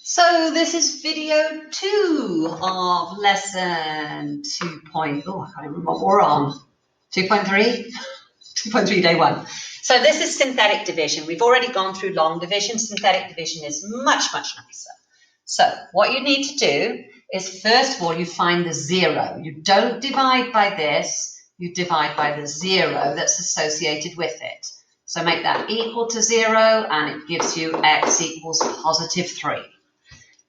So this is video 2 of lesson 2. I can't remember what we're on. 2.3? 2.3 day 1. So this is synthetic division. We've already gone through long division. Synthetic division is much, much nicer. So what you need to do is, first of all, you find the 0. You don't divide by this, you divide by the 0 that's associated with it. So make that equal to 0 and it gives you x equals positive 3.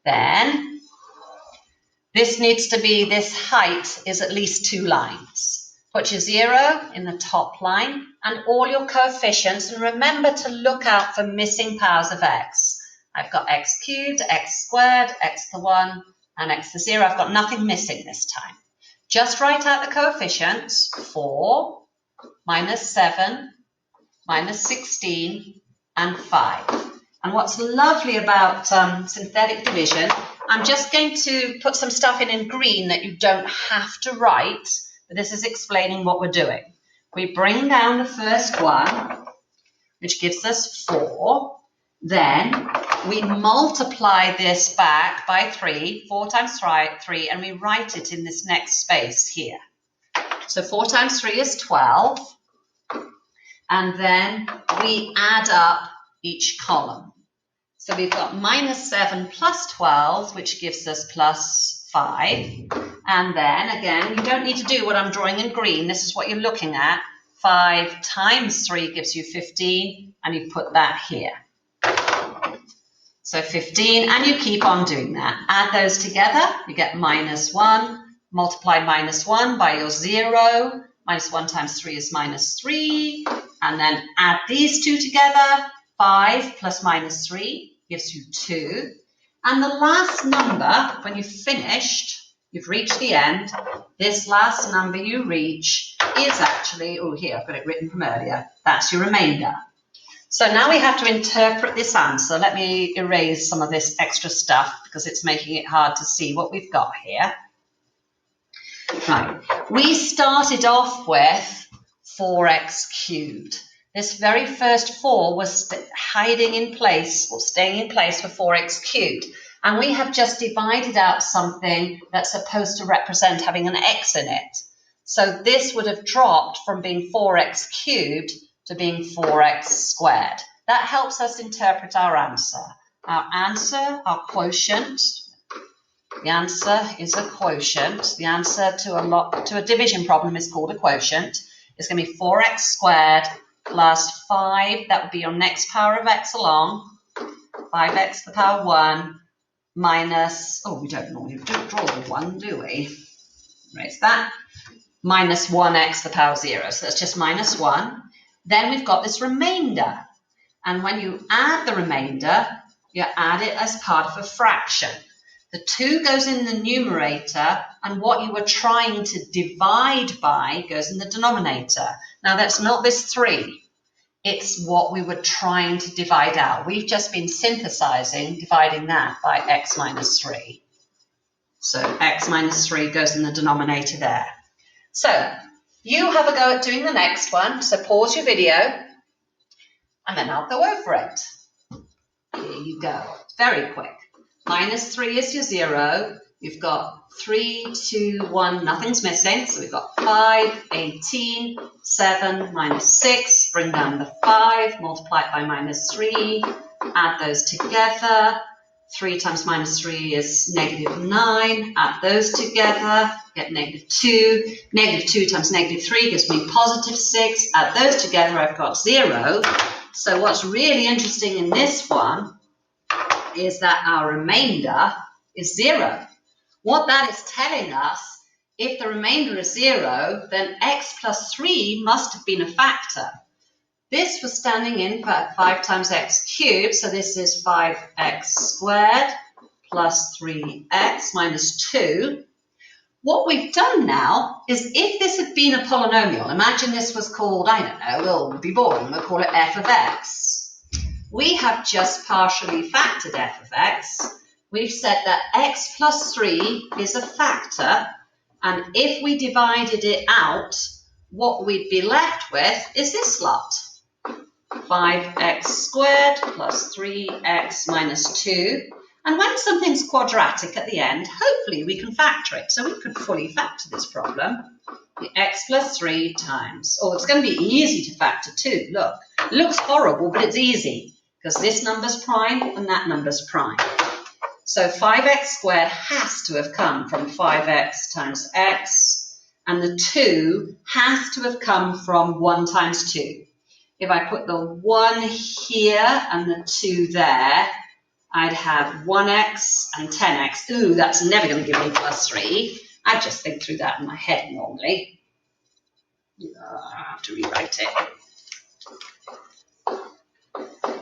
Then this needs to be, this height is at least 2 lines. Put your 0 in the top line and all your coefficients, and remember to look out for missing powers of x. I've got x cubed, x squared, x to the 1 and x to 0. I've got nothing missing this time. Just write out the coefficients: 4, minus 7, minus 16 and 5. And what's lovely about synthetic division, I'm just going to put some stuff in green that you don't have to write, but this is explaining what we're doing. We bring down the first one, which gives us 4. Then we multiply this back by 3, 4 times 3, and we write it in this next space here. So 4 times 3 is 12. And then we add up each column. So we've got minus 7 plus 12, which gives us plus 5. And then again, you don't need to do what I'm drawing in green. This is what you're looking at. 5 times 3 gives you 15, and you put that here. So 15, and you keep on doing that. Add those together, you get minus 1. Multiply minus 1 by your 0. Minus 1 times 3 is minus 3. And then add these two together. 5 plus minus 3 gives you 2. And the last number, when you've finished, you've reached the end, this last number you reach is actually, oh, here, I've got it written from earlier. That's your remainder. So now we have to interpret this answer. Let me erase some of this extra stuff because it's making it hard to see what we've got here. Right, we started off with 4x cubed. This very first 4 was hiding in place, or staying in place for 4x cubed. And we have just divided out something that's supposed to represent having an x in it. So this would have dropped from being 4x cubed to being 4x squared. That helps us interpret our answer. Our answer, our quotient, the answer is a quotient. The answer to a division problem is called a quotient. It's going to be 4x squared plus 5, that would be your next power of x along, 5x to the power 1, minus, oh, we don't normally draw the 1, do we? Erase that. Minus 1x to the power 0, so that's just minus 1. Then we've got this remainder. And when you add the remainder, you add it as part of a fraction. The 2 goes in the numerator, and what you were trying to divide by goes in the denominator. Now, that's not this 3. It's what we were trying to divide out. We've just been synthesizing, dividing that by x minus 3. So x minus 3 goes in the denominator there. So you have a go at doing the next one. So pause your video, and then I'll go over it. Here you go. Very quick. Minus 3 is your 0. You've got 3, 2, 1, nothing's missing. So we've got 5, 18, 7, minus 6. Bring down the 5, multiply it by minus 3. Add those together. 3 times minus 3 is negative 9. Add those together. Get negative 2. Negative 2 times negative 3 gives me positive 6. Add those together, I've got 0. So what's really interesting in this one is that our remainder is 0. What that is telling us, if the remainder is 0, then x plus 3 must have been a factor. This was standing in 5 times x cubed, so this is 5x squared plus 3x minus 2. What we've done now is, if this had been a polynomial, imagine this was called, I don't know, we'll be boring, we'll call it f of x. We have just partially factored f of x. We've said that x plus 3 is a factor, and if we divided it out, what we'd be left with is this lot. 5x squared plus 3x minus 2. And when something's quadratic at the end, hopefully we can factor it. So we could fully factor this problem. The x plus 3 times, oh, it's going to be easy to factor too. Look, it looks horrible, but it's easy because this number's prime and that number's prime. So 5x squared has to have come from 5x times x, and the 2 has to have come from 1 times 2. If I put the 1 here and the 2 there, I'd have 1x and 10x. Ooh, that's never going to give me plus 3. I just think through that in my head normally. I have to rewrite it.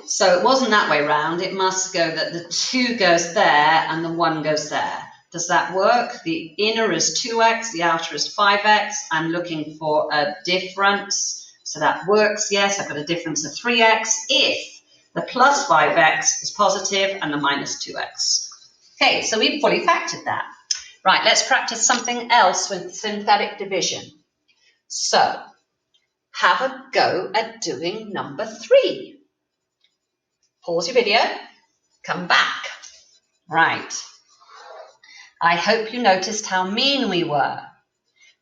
So it wasn't that way round. It must go that the 2 goes there and the 1 goes there. Does that work? The inner is 2x, the outer is 5x. I'm looking for a difference. So that works, yes. I've got a difference of 3x if the plus 5x is positive and the minus 2x. Okay, so we've fully factored that. Right, let's practice something else with synthetic division. So, have a go at doing number 3. Pause your video, come back. Right. I hope you noticed how mean we were.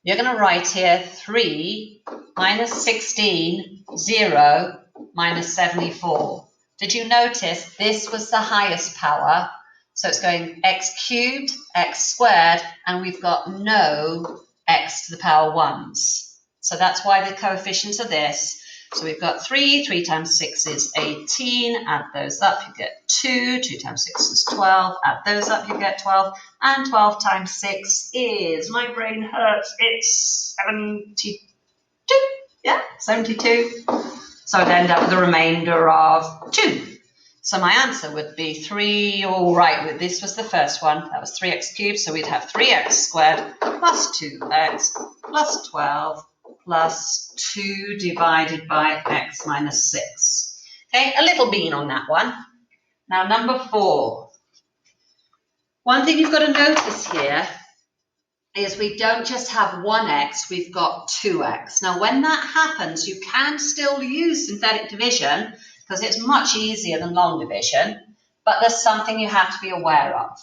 You're going to write here 3 minus 16, 0, minus 74. Did you notice this was the highest power? So it's going x cubed, x squared, and we've got no x to the power 1s. So that's why the coefficients are this. So we've got 3 times 6 is 18, add those up, you get 2 times 6 is 12, add those up, you get 12, and 12 times 6 is, my brain hurts, it's 72, yeah, 72. So I'd end up with a remainder of 2. So my answer would be 3, all right, this was the first one, that was 3x cubed, so we'd have 3x squared plus 2x plus 12 plus 2 divided by x minus 6. Okay, a little bean on that one. Now number 4. One thing you've got to notice here is we don't just have 1x, we've got 2x. Now when that happens, you can still use synthetic division because it's much easier than long division, but there's something you have to be aware of.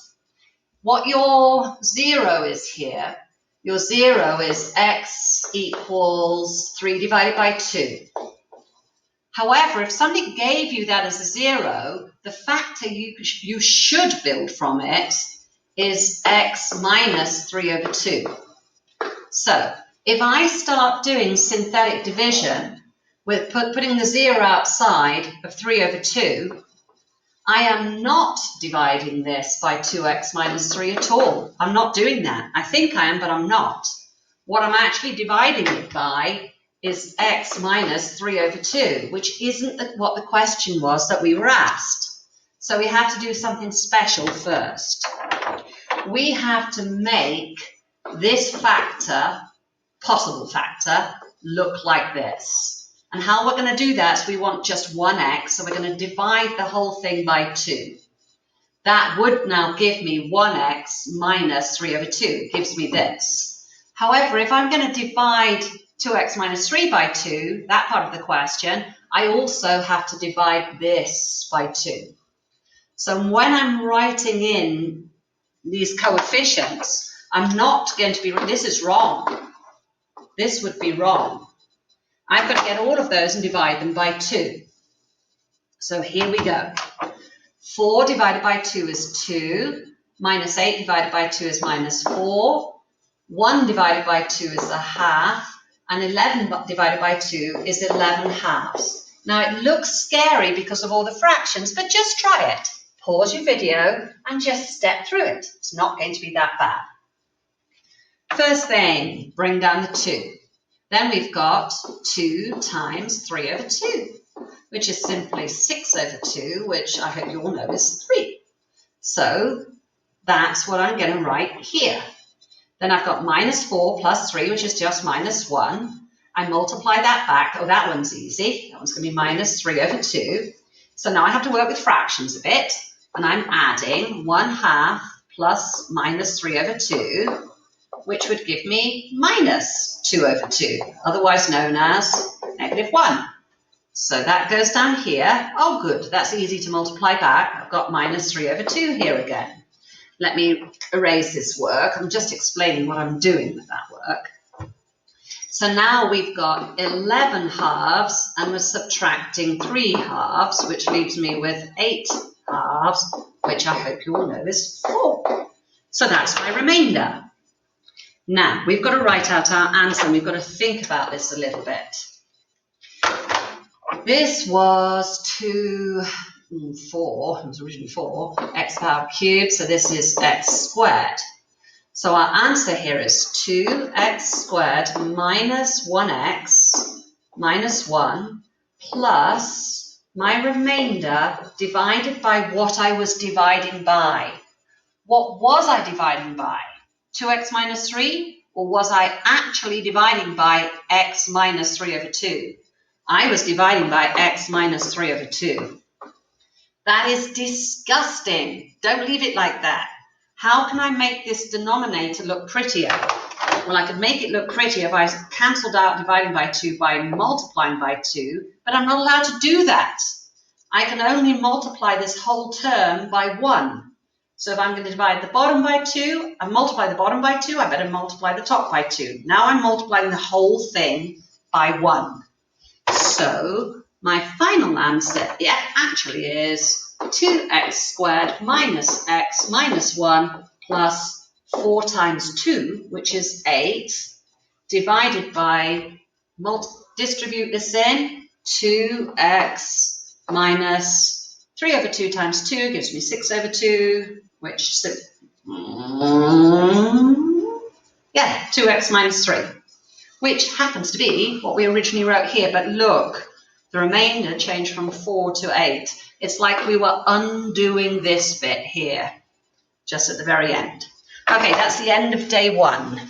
What your 0 is here, your 0 is x equals 3 divided by 2. However, if somebody gave you that as a 0, the factor you should build from it is x minus 3 over 2. So if I start doing synthetic division with putting the 0 outside of 3 over 2, I am not dividing this by 2x minus 3 at all. I'm not doing that. I think I am, but I'm not. What I'm actually dividing it by is x minus 3 over 2, which isn't what the question was that we were asked. So we have to do something special first. We have to make this factor, possible factor, look like this. And how we're going to do that is we want just 1x, so we're going to divide the whole thing by 2. That would now give me 1x minus 3 over 2. It gives me this. However, if I'm going to divide 2x minus 3 by 2, that part of the question, I also have to divide this by 2. So when I'm writing in these coefficients, I'm not going to be, this is wrong. This would be wrong. I've got to get all of those and divide them by 2. So here we go. 4 divided by 2 is 2. Minus 8 divided by 2 is minus 4. 1 divided by 2 is a half. And 11 divided by 2 is 11 halves. Now it looks scary because of all the fractions, but just try it. Pause your video and just step through it. It's not going to be that bad. First thing, bring down the 2. Then we've got 2 times 3 over 2, which is simply 6 over 2, which I hope you all know is 3. So that's what I'm going to write here. Then I've got minus 4 plus 3, which is just minus 1. I multiply that back. Oh, that one's easy. That one's going to be minus 3 over 2. So now I have to work with fractions a bit. And I'm adding 1/2 plus minus 3 over 2, which would give me minus 2 over 2, otherwise known as negative 1. So that goes down here. Oh, good. That's easy to multiply back. I've got minus 3 over 2 here again. Let me erase this work. I'm just explaining what I'm doing with that work. So now we've got 11 halves, and we're subtracting 3 halves, which leaves me with 8 halves, which I hope you all know is 4. So that's my remainder. Now, we've got to write out our answer, and we've got to think about this a little bit. This was 4, it was originally 4, x power cubed, so this is x squared. So our answer here is 2x squared minus 1x minus 1 plus my remainder divided by what I was dividing by. What was I dividing by? 2x minus 3? Or was I actually dividing by x minus 3 over 2? I was dividing by x minus 3 over 2. That is disgusting. Don't leave it like that. How can I make this denominator look prettier? Well, I could make it look prettier if I cancelled out dividing by 2 by multiplying by 2, but I'm not allowed to do that. I can only multiply this whole term by 1. So if I'm going to divide the bottom by 2 and multiply the bottom by 2, I better multiply the top by 2. Now I'm multiplying the whole thing by 1. So my final answer actually is 2x squared minus x minus 1 plus 4 times 2, which is 8, divided by, distribute this in, 2x minus 3 over 2 times 2 gives me 6 over 2, which, 2x minus 3. Which happens to be what we originally wrote here, but look, the remainder changed from 4 to 8. It's like we were undoing this bit here, just at the very end. Okay, that's the end of day 1.